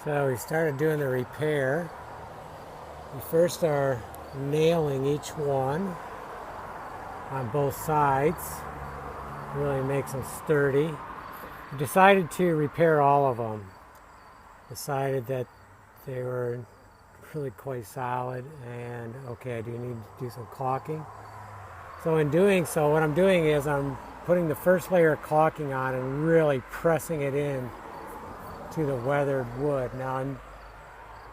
So we started doing the repair. We first are nailing each one on both sides. Really makes them sturdy. We decided to repair all of them. Decided that they were really quite solid, and okay, I do need to do some caulking. So in doing so, what I'm doing is I'm putting the first layer of caulking on and really pressing it in to the weathered wood. Now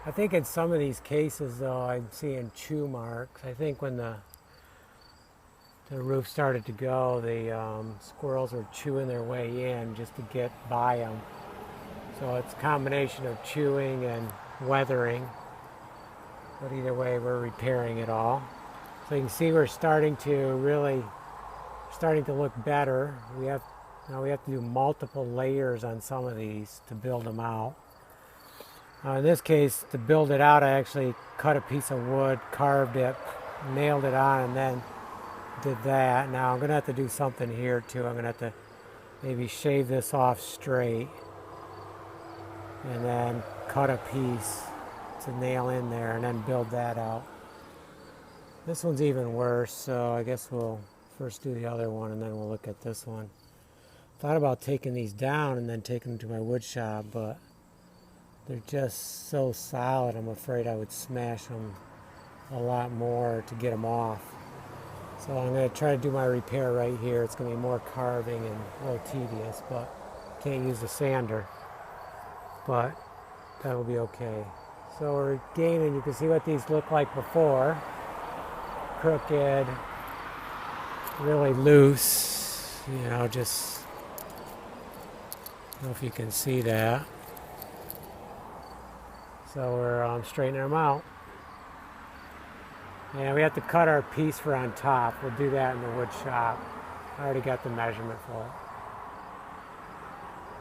I think in some of these cases though I'm seeing chew marks. I think when the roof started to go, the squirrels were chewing their way in just to get by them. So it's a combination of chewing and weathering. But either way, we're repairing it all. So you can see we're starting to look better. Now we have to do multiple layers on some of these to build them out. In this case, to build it out, I actually cut a piece of wood, carved it, nailed it on, and then did that. Now I'm going to have to do something here too. I'm going to have to maybe shave this off straight and then cut a piece to nail in there and then build that out. This one's even worse, so I guess we'll first do the other one and then we'll look at this one. Thought about taking these down and then taking them to my wood shop, but they're just so solid I'm afraid I would smash them a lot more to get them off. So I'm going to try to do my repair right here. It's going to be more carving and a little tedious, but can't use the sander. But that'll be okay. So we're gaining, you can see what these look like before. Crooked, really loose, just, I don't know if you can see that. So we're straightening them out. And we have to cut our piece for on top. We'll do that in the wood shop. I already got the measurement for it.